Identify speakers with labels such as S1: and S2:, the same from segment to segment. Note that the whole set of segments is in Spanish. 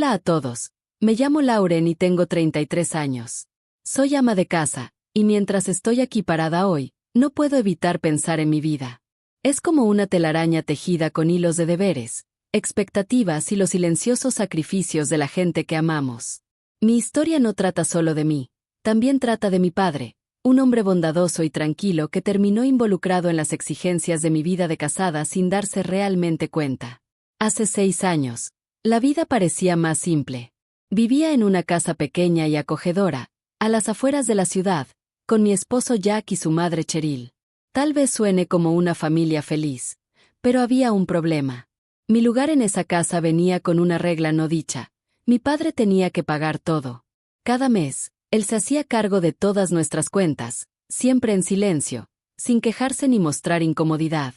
S1: Hola a todos, me llamo Lauren y tengo 33 años. Soy ama de casa, y mientras estoy aquí parada hoy, no puedo evitar pensar en mi vida. Es como una telaraña tejida con hilos de deberes, expectativas y los silenciosos sacrificios de la gente que amamos. Mi historia no trata solo de mí, también trata de mi padre, un hombre bondadoso y tranquilo que terminó involucrado en las exigencias de mi vida de casada sin darse realmente cuenta. Hace 6 años, la vida parecía más simple. Vivía en una casa pequeña y acogedora, a las afueras de la ciudad, con mi esposo Jack y su madre Cheryl. Tal vez suene como una familia feliz, pero había un problema. Mi lugar en esa casa venía con una regla no dicha. Mi padre tenía que pagar todo. Cada mes, él se hacía cargo de todas nuestras cuentas, siempre en silencio, sin quejarse ni mostrar incomodidad.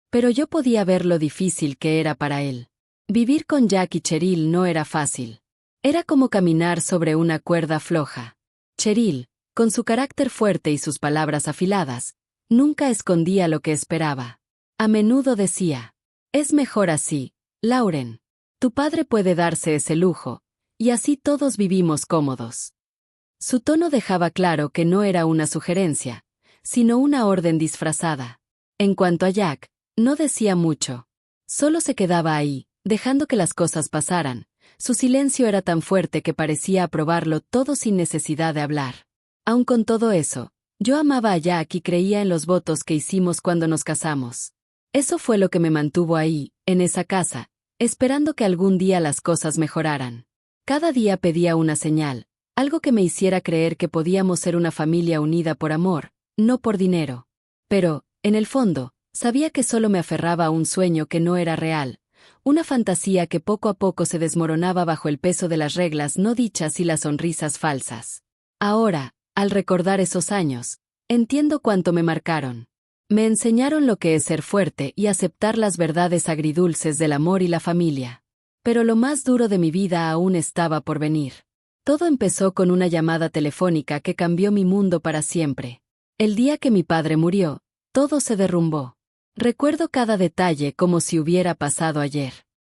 S1: Pero yo podía ver lo difícil que era para él. Vivir con Jack y Cheryl no era fácil. Era como caminar sobre una cuerda floja. Cheryl, con su carácter fuerte y sus palabras afiladas, nunca escondía lo que esperaba. A menudo decía, «Es mejor así, Lauren. Tu padre puede darse ese lujo, y así todos vivimos cómodos». Su tono dejaba claro que no era una sugerencia, sino una orden disfrazada. En cuanto a Jack, no decía mucho. Solo se quedaba ahí, dejando que las cosas pasaran. Su silencio era tan fuerte que parecía aprobarlo todo sin necesidad de hablar. Aun con todo eso, yo amaba a Jack y creía en los votos que hicimos cuando nos casamos. Eso fue lo que me mantuvo ahí, en esa casa, esperando que algún día las cosas mejoraran. Cada día pedía una señal, algo que me hiciera creer que podíamos ser una familia unida por amor, no por dinero. Pero, en el fondo, sabía que solo me aferraba a un sueño que no era real, una fantasía que poco a poco se desmoronaba bajo el peso de las reglas no dichas y las sonrisas falsas. Ahora, al recordar esos años, entiendo cuánto me marcaron. Me enseñaron lo que es ser fuerte y aceptar las verdades agridulces del amor y la familia. Pero lo más duro de mi vida aún estaba por venir. Todo empezó con una llamada telefónica que cambió mi mundo para siempre. El día que mi padre murió, todo se derrumbó. Recuerdo cada detalle como si hubiera pasado ayer.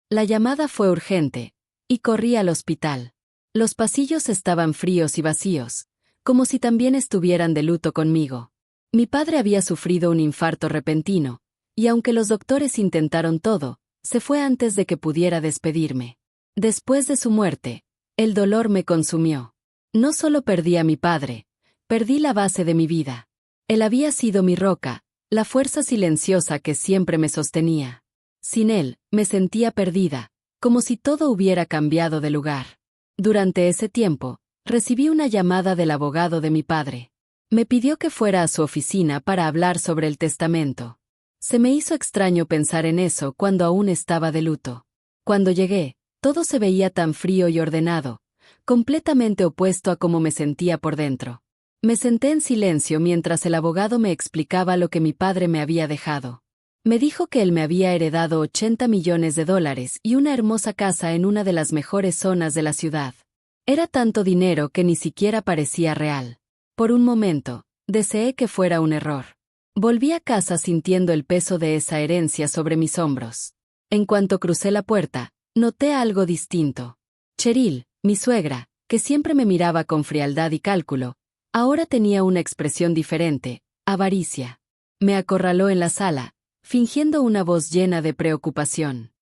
S1: La llamada fue urgente, y corrí al hospital. Los pasillos estaban fríos y vacíos, como si también estuvieran de luto conmigo. Mi padre había sufrido un infarto repentino, y aunque los doctores intentaron todo, se fue antes de que pudiera despedirme. Después de su muerte, el dolor me consumió. No solo perdí a mi padre, perdí la base de mi vida. Él había sido mi roca, la fuerza silenciosa que siempre me sostenía. Sin él, me sentía perdida, como si todo hubiera cambiado de lugar. Durante ese tiempo, recibí una llamada del abogado de mi padre. Me pidió que fuera a su oficina para hablar sobre el testamento. Se me hizo extraño pensar en eso cuando aún estaba de luto. Cuando llegué, todo se veía tan frío y ordenado, completamente opuesto a cómo me sentía por dentro. Me senté en silencio mientras el abogado me explicaba lo que mi padre me había dejado. Me dijo que él me había heredado $80 millones y una hermosa casa en una de las mejores zonas de la ciudad. Era tanto dinero que ni siquiera parecía real. Por un momento, deseé que fuera un error. Volví a casa sintiendo el peso de esa herencia sobre mis hombros. En cuanto crucé la puerta, noté algo distinto. Cheryl, mi suegra, que siempre me miraba con frialdad y cálculo, ahora tenía una expresión diferente, avaricia. Me acorraló en la sala, fingiendo una voz llena de preocupación.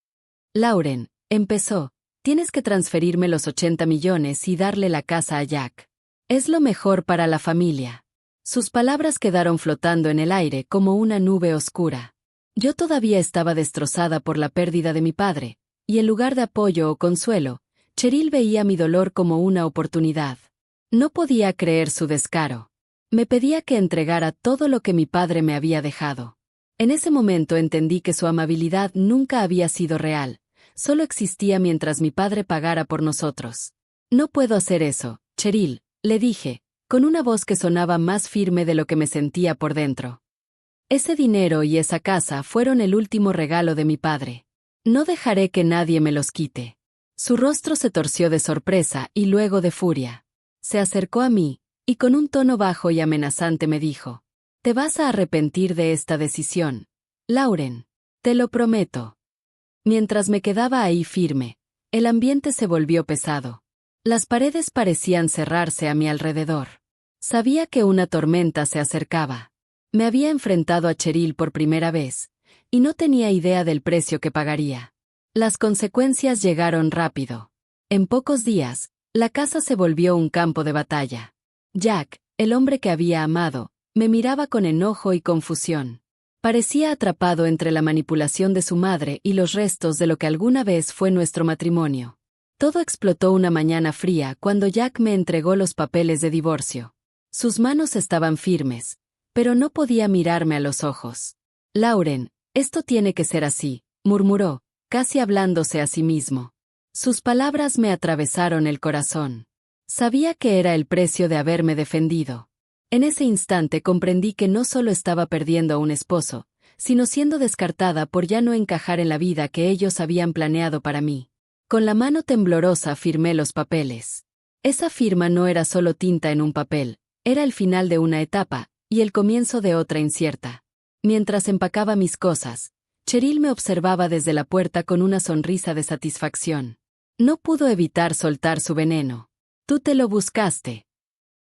S1: «Lauren», empezó, «tienes que transferirme los 80 millones y darle la casa a Jack. Es lo mejor para la familia». Sus palabras quedaron flotando en el aire como una nube oscura. Yo todavía estaba destrozada por la pérdida de mi padre, y en lugar de apoyo o consuelo, Cheryl veía mi dolor como una oportunidad. No podía creer su descaro. Me pedía que entregara todo lo que mi padre me había dejado. En ese momento entendí que su amabilidad nunca había sido real, solo existía mientras mi padre pagara por nosotros. «No puedo hacer eso, Cheryl», le dije, con una voz que sonaba más firme de lo que me sentía por dentro. «Ese dinero y esa casa fueron el último regalo de mi padre. No dejaré que nadie me los quite». Su rostro se torció de sorpresa y luego de furia. Se acercó a mí, y con un tono bajo y amenazante me dijo, «Te vas a arrepentir de esta decisión, Lauren. Te lo prometo». Mientras me quedaba ahí firme, El ambiente se volvió pesado. Las paredes parecían cerrarse a mi alrededor. Sabía que una tormenta se acercaba. Me había enfrentado a Cheryl por primera vez, y no tenía idea del precio que pagaría. Las consecuencias llegaron rápido. En pocos días, la casa se volvió un campo de batalla. Jack, el hombre que había amado, me miraba con enojo y confusión. Parecía atrapado entre la manipulación de su madre y los restos de lo que alguna vez fue nuestro matrimonio. Todo explotó una mañana fría cuando Jack me entregó los papeles de divorcio. Sus manos estaban firmes, pero no podía mirarme a los ojos. Lauren, esto tiene que ser así, murmuró, casi hablándose a sí mismo. Sus palabras me atravesaron el corazón. Sabía que era el precio de haberme defendido. En ese instante comprendí que no solo estaba perdiendo a un esposo, sino siendo descartada por ya no encajar en la vida que ellos habían planeado para mí. Con la mano temblorosa firmé los papeles. Esa firma no era solo tinta en un papel, era el final de una etapa, y el comienzo de otra incierta. Mientras empacaba mis cosas, Cheryl me observaba desde la puerta con una sonrisa de satisfacción. No pudo evitar soltar su veneno. «Tú te lo buscaste».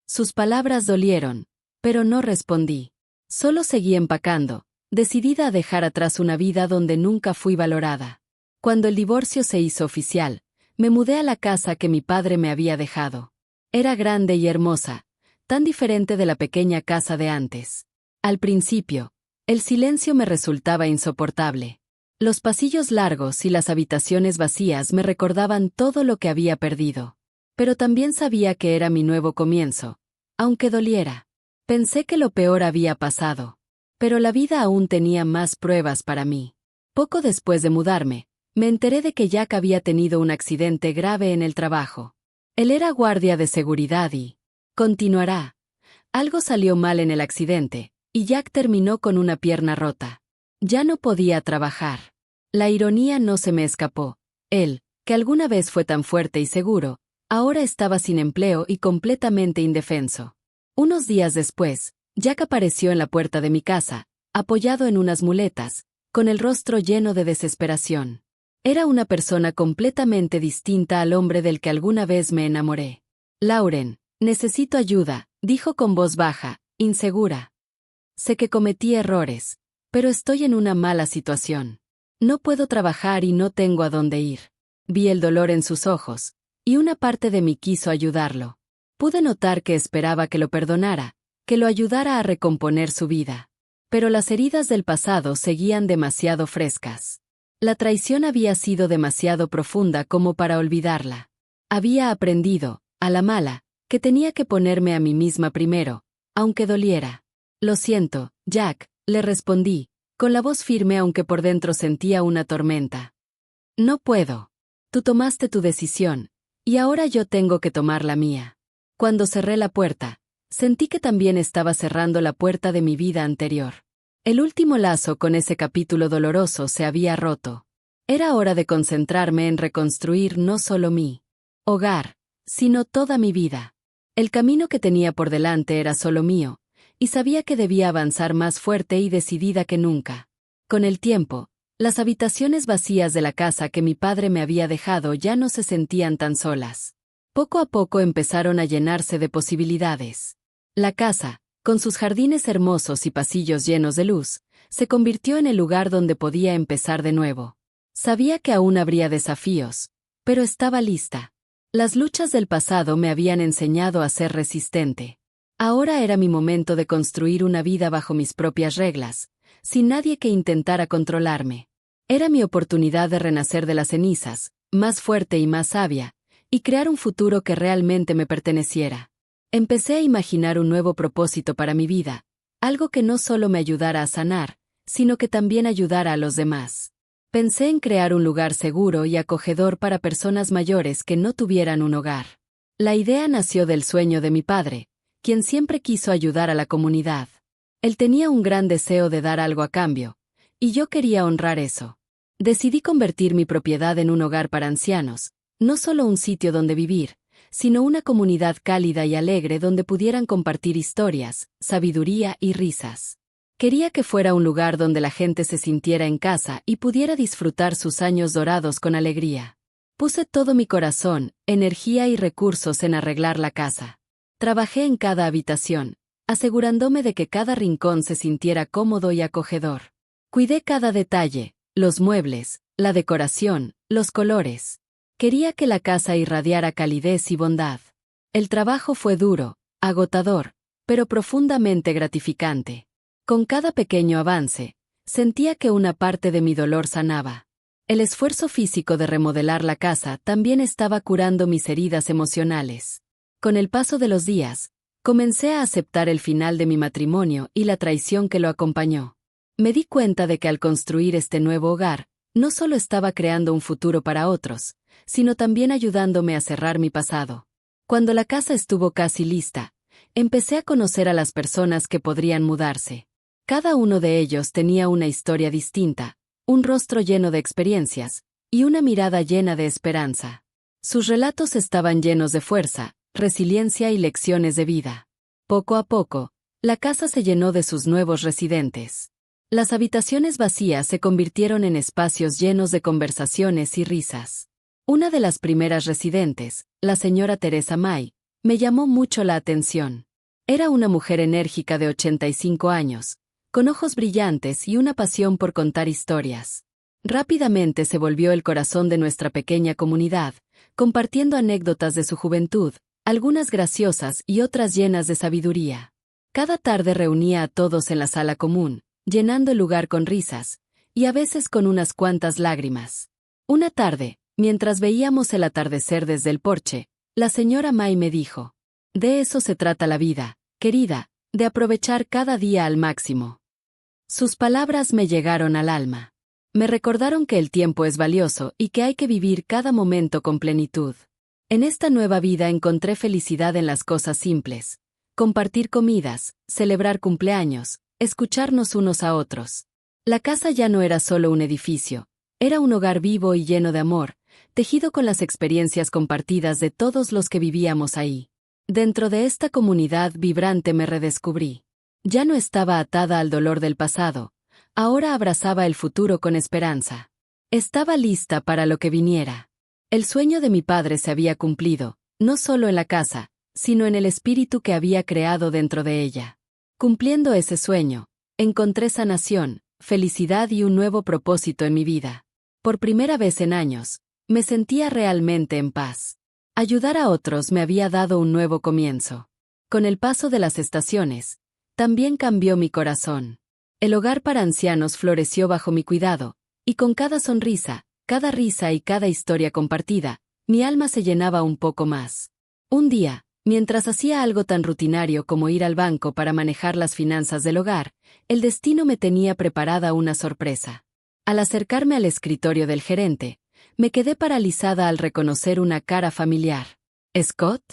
S1: Sus palabras dolieron, pero no respondí. Solo seguí empacando, decidida a dejar atrás una vida donde nunca fui valorada. Cuando el divorcio se hizo oficial, me mudé a la casa que mi padre me había dejado. Era grande y hermosa, tan diferente de la pequeña casa de antes. Al principio, el silencio me resultaba insoportable. Los pasillos largos y las habitaciones vacías me recordaban todo lo que había perdido. Pero también sabía que era mi nuevo comienzo, aunque doliera. Pensé que lo peor había pasado. Pero la vida aún tenía más pruebas para mí. Poco después de mudarme, me enteré de que Jack había tenido un accidente grave en el trabajo. Él era guardia de seguridad y... continuará. Algo salió mal en el accidente, y Jack terminó con una pierna rota. Ya no podía trabajar. La ironía no se me escapó. Él, que alguna vez fue tan fuerte y seguro, ahora estaba sin empleo y completamente indefenso. Unos días después, Jack apareció en la puerta de mi casa, apoyado en unas muletas, con el rostro lleno de desesperación. Era una persona completamente distinta al hombre del que alguna vez me enamoré. «Lauren, necesito ayuda», dijo con voz baja, insegura. «Sé que cometí errores, pero estoy en una mala situación. No puedo trabajar y no tengo a dónde ir». Vi el dolor en sus ojos, y una parte de mí quiso ayudarlo. Pude notar que esperaba que lo perdonara, que lo ayudara a recomponer su vida. Pero las heridas del pasado seguían demasiado frescas. La traición había sido demasiado profunda como para olvidarla. Había aprendido, a la mala, que tenía que ponerme a mí misma primero, aunque doliera. «Lo siento, Jack», le respondí, con la voz firme aunque por dentro sentía una tormenta. «No puedo. Tú tomaste tu decisión, y ahora yo tengo que tomar la mía». Cuando cerré la puerta, sentí que también estaba cerrando la puerta de mi vida anterior. El último lazo con ese capítulo doloroso se había roto. Era hora de concentrarme en reconstruir no solo mi hogar, sino toda mi vida. El camino que tenía por delante era solo mío, y sabía que debía avanzar más fuerte y decidida que nunca. Con el tiempo, las habitaciones vacías de la casa que mi padre me había dejado ya no se sentían tan solas. Poco a poco empezaron a llenarse de posibilidades. La casa, con sus jardines hermosos y pasillos llenos de luz, se convirtió en el lugar donde podía empezar de nuevo. Sabía que aún habría desafíos, pero estaba lista. Las luchas del pasado me habían enseñado a ser resistente. Ahora era mi momento de construir una vida bajo mis propias reglas, sin nadie que intentara controlarme. Era mi oportunidad de renacer de las cenizas, más fuerte y más sabia, y crear un futuro que realmente me perteneciera. Empecé a imaginar un nuevo propósito para mi vida, algo que no solo me ayudara a sanar, sino que también ayudara a los demás. Pensé en crear un lugar seguro y acogedor para personas mayores que no tuvieran un hogar. La idea nació del sueño de mi padre, quien siempre quiso ayudar a la comunidad. Él tenía un gran deseo de dar algo a cambio, y yo quería honrar eso. Decidí convertir mi propiedad en un hogar para ancianos, no solo un sitio donde vivir, sino una comunidad cálida y alegre donde pudieran compartir historias, sabiduría y risas. Quería que fuera un lugar donde la gente se sintiera en casa y pudiera disfrutar sus años dorados con alegría. Puse todo mi corazón, energía y recursos en arreglar la casa. Trabajé en cada habitación, asegurándome de que cada rincón se sintiera cómodo y acogedor. Cuidé cada detalle, los muebles, la decoración, los colores. Quería que la casa irradiara calidez y bondad. El trabajo fue duro, agotador, pero profundamente gratificante. Con cada pequeño avance, sentía que una parte de mi dolor sanaba. El esfuerzo físico de remodelar la casa también estaba curando mis heridas emocionales. Con el paso de los días, comencé a aceptar el final de mi matrimonio y la traición que lo acompañó. Me di cuenta de que al construir este nuevo hogar, no solo estaba creando un futuro para otros, sino también ayudándome a cerrar mi pasado. Cuando la casa estuvo casi lista, empecé a conocer a las personas que podrían mudarse. Cada uno de ellos tenía una historia distinta, un rostro lleno de experiencias, y una mirada llena de esperanza. Sus relatos estaban llenos de fuerza, resiliencia y lecciones de vida. Poco a poco, la casa se llenó de sus nuevos residentes. Las habitaciones vacías se convirtieron en espacios llenos de conversaciones y risas. Una de las primeras residentes, la señora Teresa May, me llamó mucho la atención. Era una mujer enérgica de 85 años, con ojos brillantes y una pasión por contar historias. Rápidamente se volvió el corazón de nuestra pequeña comunidad, compartiendo anécdotas de su juventud, algunas graciosas y otras llenas de sabiduría. Cada tarde reunía a todos en la sala común, llenando el lugar con risas, y a veces con unas cuantas lágrimas. Una tarde, mientras veíamos el atardecer desde el porche, la señora May me dijo: «De eso se trata la vida, querida, de aprovechar cada día al máximo». Sus palabras me llegaron al alma. Me recordaron que el tiempo es valioso y que hay que vivir cada momento con plenitud. En esta nueva vida encontré felicidad en las cosas simples: compartir comidas, celebrar cumpleaños, escucharnos unos a otros. La casa ya no era solo un edificio, era un hogar vivo y lleno de amor, tejido con las experiencias compartidas de todos los que vivíamos ahí. Dentro de esta comunidad vibrante me redescubrí. Ya no estaba atada al dolor del pasado, ahora abrazaba el futuro con esperanza. Estaba lista para lo que viniera. El sueño de mi padre se había cumplido, no solo en la casa, sino en el espíritu que había creado dentro de ella. Cumpliendo ese sueño, encontré sanación, felicidad y un nuevo propósito en mi vida. Por primera vez en años, me sentía realmente en paz. Ayudar a otros me había dado un nuevo comienzo. Con el paso de las estaciones, también cambió mi corazón. El hogar para ancianos floreció bajo mi cuidado, y con cada sonrisa, cada risa y cada historia compartida, mi alma se llenaba un poco más. Un día, mientras hacía algo tan rutinario como ir al banco para manejar las finanzas del hogar, el destino me tenía preparada una sorpresa. Al acercarme al escritorio del gerente, me quedé paralizada al reconocer una cara familiar. «¿Scott?»,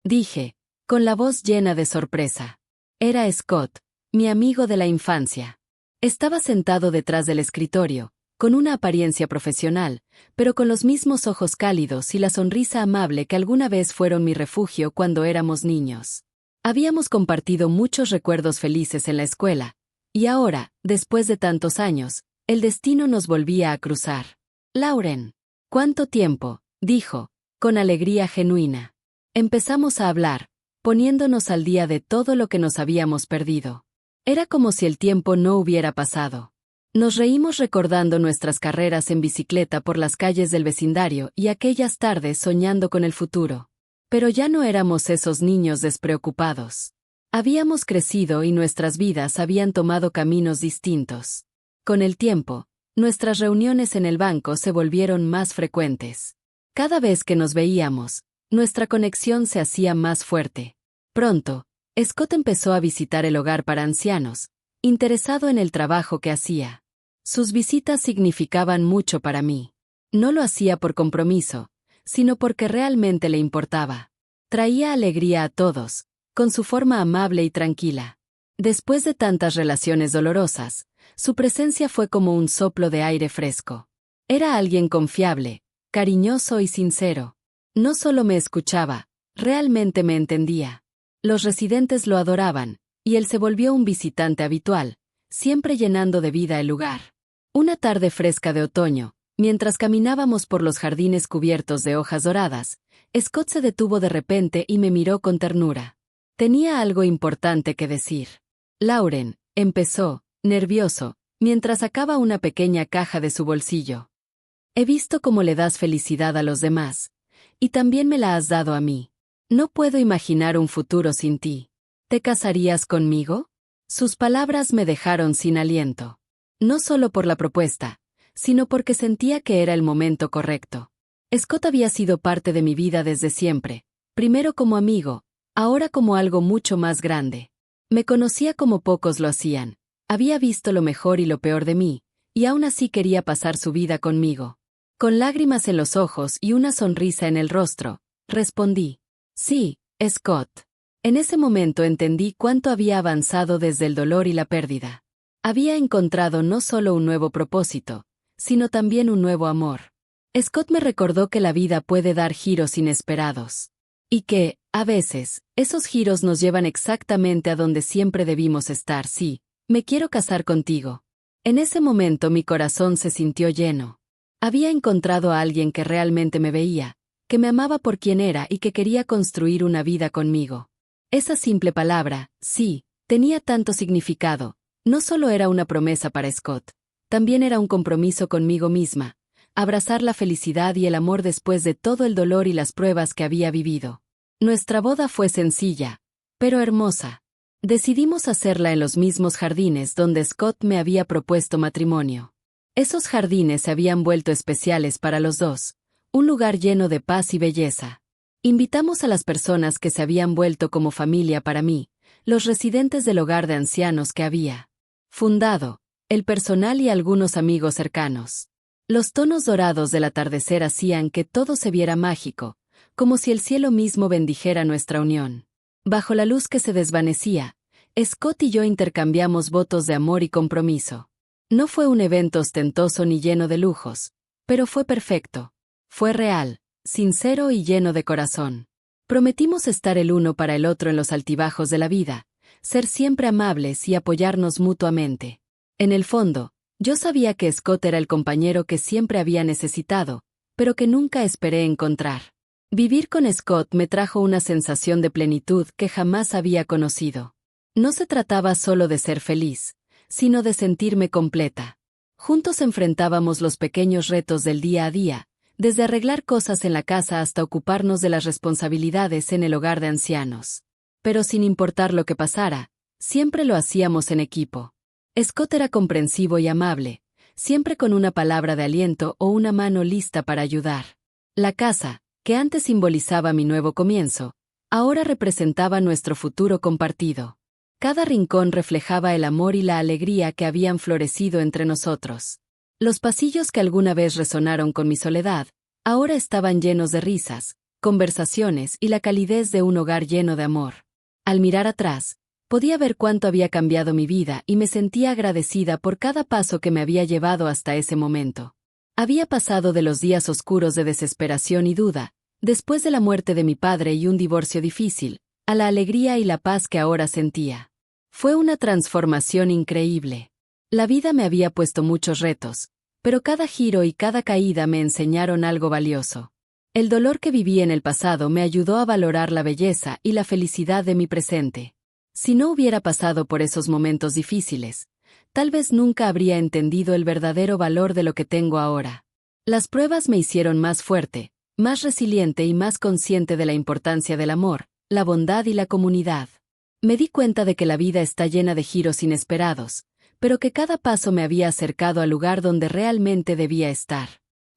S1: dije, con la voz llena de sorpresa. Era Scott, mi amigo de la infancia. Estaba sentado detrás del escritorio, con una apariencia profesional, pero con los mismos ojos cálidos y la sonrisa amable que alguna vez fueron mi refugio cuando éramos niños. Habíamos compartido muchos recuerdos felices en la escuela, y ahora, después de tantos años, el destino nos volvía a cruzar. «Lauren, ¿cuánto tiempo?», dijo, con alegría genuina. Empezamos a hablar, poniéndonos al día de todo lo que nos habíamos perdido. Era como si el tiempo no hubiera pasado. Nos reímos recordando nuestras carreras en bicicleta por las calles del vecindario y aquellas tardes soñando con el futuro. Pero ya no éramos esos niños despreocupados. Habíamos crecido y nuestras vidas habían tomado caminos distintos. Con el tiempo, nuestras reuniones en el banco se volvieron más frecuentes. Cada vez que nos veíamos, nuestra conexión se hacía más fuerte. Pronto, Scott empezó a visitar el hogar para ancianos, interesado en el trabajo que hacía. Sus visitas significaban mucho para mí. No lo hacía por compromiso, sino porque realmente le importaba. Traía alegría a todos, con su forma amable y tranquila. Después de tantas relaciones dolorosas, su presencia fue como un soplo de aire fresco. Era alguien confiable, cariñoso y sincero. No solo me escuchaba, realmente me entendía. Los residentes lo adoraban, y él se volvió un visitante habitual, siempre llenando de vida el lugar. Una tarde fresca de otoño, Mientras caminábamos por los jardines cubiertos de hojas doradas, Scott se detuvo de repente y me miró con ternura. Tenía algo importante que decir. Lauren, empezó, nervioso, mientras sacaba una pequeña caja de su bolsillo. He visto cómo le das felicidad a los demás, y también me la has dado a mí. No puedo imaginar un futuro sin ti. ¿Te casarías conmigo? Sus palabras me dejaron sin aliento. No solo por la propuesta, sino porque sentía que era el momento correcto. Scott había sido parte de mi vida desde siempre, primero como amigo, ahora como algo mucho más grande. Me conocía como pocos lo hacían, había visto lo mejor y lo peor de mí, y aún así quería pasar su vida conmigo. Con lágrimas en los ojos y una sonrisa en el rostro, respondí: sí, Scott. En ese momento entendí cuánto había avanzado desde el dolor y la pérdida. Había encontrado no solo un nuevo propósito, sino también un nuevo amor. Scott me recordó que la vida puede dar giros inesperados. Y que, a veces, esos giros nos llevan exactamente a donde siempre debimos estar. Sí, me quiero casar contigo. En ese momento mi corazón se sintió lleno. Había encontrado a alguien que realmente me veía, que me amaba por quien era y que quería construir una vida conmigo. Esa simple palabra, sí, tenía tanto significado. No solo era una promesa para Scott, también era un compromiso conmigo misma, abrazar la felicidad y el amor después de todo el dolor y las pruebas que había vivido. Nuestra boda fue sencilla, pero hermosa. Decidimos hacerla en los mismos jardines donde Scott me había propuesto matrimonio. Esos jardines se habían vuelto especiales para los dos, un lugar lleno de paz y belleza. Invitamos a las personas que se habían vuelto como familia para mí, los residentes del hogar de ancianos que había fundado, el personal y algunos amigos cercanos. Los tonos dorados del atardecer hacían que todo se viera mágico, como si el cielo mismo bendijera nuestra unión. Bajo la luz que se desvanecía, Scott y yo intercambiamos votos de amor y compromiso. No fue un evento ostentoso ni lleno de lujos, pero fue perfecto. Fue real, sincero y lleno de corazón. Prometimos estar el uno para el otro en los altibajos de la vida, ser siempre amables y apoyarnos mutuamente. En el fondo, yo sabía que Scott era el compañero que siempre había necesitado, pero que nunca esperé encontrar. Vivir con Scott me trajo una sensación de plenitud que jamás había conocido. No se trataba solo de ser feliz, sino de sentirme completa. Juntos enfrentábamos los pequeños retos del día a día, desde arreglar cosas en la casa hasta ocuparnos de las responsabilidades en el hogar de ancianos. Pero sin importar lo que pasara, siempre lo hacíamos en equipo. Scott era comprensivo y amable, siempre con una palabra de aliento o una mano lista para ayudar. La casa, que antes simbolizaba mi nuevo comienzo, ahora representaba nuestro futuro compartido. Cada rincón reflejaba el amor y la alegría que habían florecido entre nosotros. Los pasillos que alguna vez resonaron con mi soledad, ahora estaban llenos de risas, conversaciones y la calidez de un hogar lleno de amor. Al mirar atrás, podía ver cuánto había cambiado mi vida y me sentía agradecida por cada paso que me había llevado hasta ese momento. Había pasado de los días oscuros de desesperación y duda, después de la muerte de mi padre y un divorcio difícil, a la alegría y la paz que ahora sentía. Fue una transformación increíble. La vida me había puesto muchos retos, pero cada giro y cada caída me enseñaron algo valioso. El dolor que viví en el pasado me ayudó a valorar la belleza y la felicidad de mi presente. Si no hubiera pasado por esos momentos difíciles, tal vez nunca habría entendido el verdadero valor de lo que tengo ahora. Las pruebas me hicieron más fuerte, más resiliente y más consciente de la importancia del amor, la bondad y la comunidad. Me di cuenta de que la vida está llena de giros inesperados, pero que cada paso me había acercado al lugar donde realmente debía estar.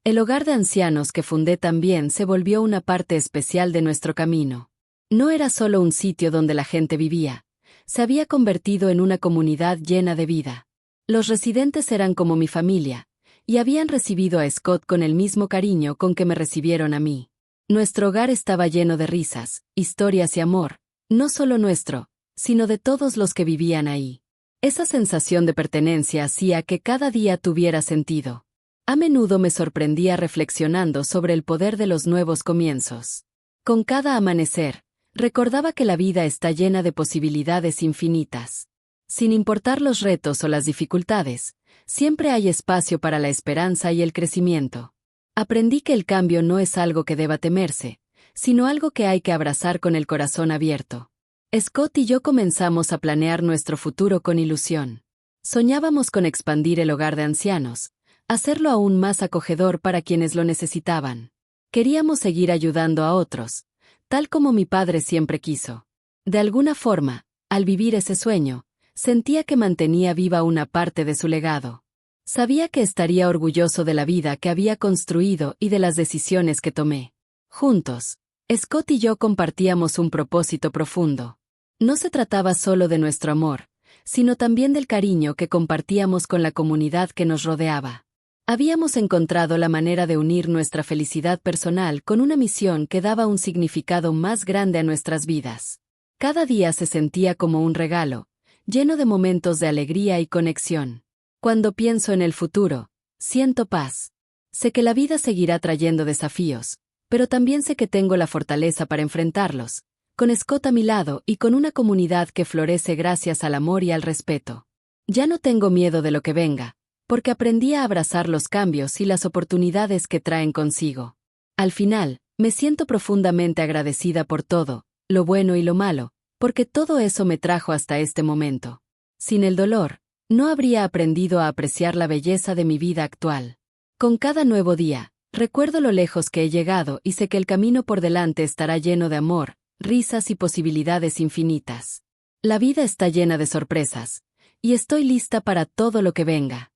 S1: El hogar de ancianos que fundé también se volvió una parte especial de nuestro camino. No era solo un sitio donde la gente vivía, se había convertido en una comunidad llena de vida. Los residentes eran como mi familia, y habían recibido a Scott con el mismo cariño con que me recibieron a mí. Nuestro hogar estaba lleno de risas, historias y amor, no solo nuestro, sino de todos los que vivían ahí. Esa sensación de pertenencia hacía que cada día tuviera sentido. A menudo me sorprendía reflexionando sobre el poder de los nuevos comienzos. Con cada amanecer, recordaba que la vida está llena de posibilidades infinitas. Sin importar los retos o las dificultades, siempre hay espacio para la esperanza y el crecimiento. Aprendí que el cambio no es algo que deba temerse, sino algo que hay que abrazar con el corazón abierto. Scott y yo comenzamos a planear nuestro futuro con ilusión. Soñábamos con expandir el hogar de ancianos, hacerlo aún más acogedor para quienes lo necesitaban. Queríamos seguir ayudando a otros, tal como mi padre siempre quiso. De alguna forma, al vivir ese sueño, sentía que mantenía viva una parte de su legado. Sabía que estaría orgulloso de la vida que había construido y de las decisiones que tomé. Juntos, Scott y yo compartíamos un propósito profundo. No se trataba solo de nuestro amor, sino también del cariño que compartíamos con la comunidad que nos rodeaba. Habíamos encontrado la manera de unir nuestra felicidad personal con una misión que daba un significado más grande a nuestras vidas. Cada día se sentía como un regalo, lleno de momentos de alegría y conexión. Cuando pienso en el futuro, siento paz. Sé que la vida seguirá trayendo desafíos, pero también sé que tengo la fortaleza para enfrentarlos, con Scott a mi lado y con una comunidad que florece gracias al amor y al respeto. Ya no tengo miedo de lo que venga, porque aprendí a abrazar los cambios y las oportunidades que traen consigo. Al final, me siento profundamente agradecida por todo, lo bueno y lo malo, porque todo eso me trajo hasta este momento. Sin el dolor, no habría aprendido a apreciar la belleza de mi vida actual. Con cada nuevo día, recuerdo lo lejos que he llegado y sé que el camino por delante estará lleno de amor, risas y posibilidades infinitas. La vida está llena de sorpresas, y estoy lista para todo lo que venga.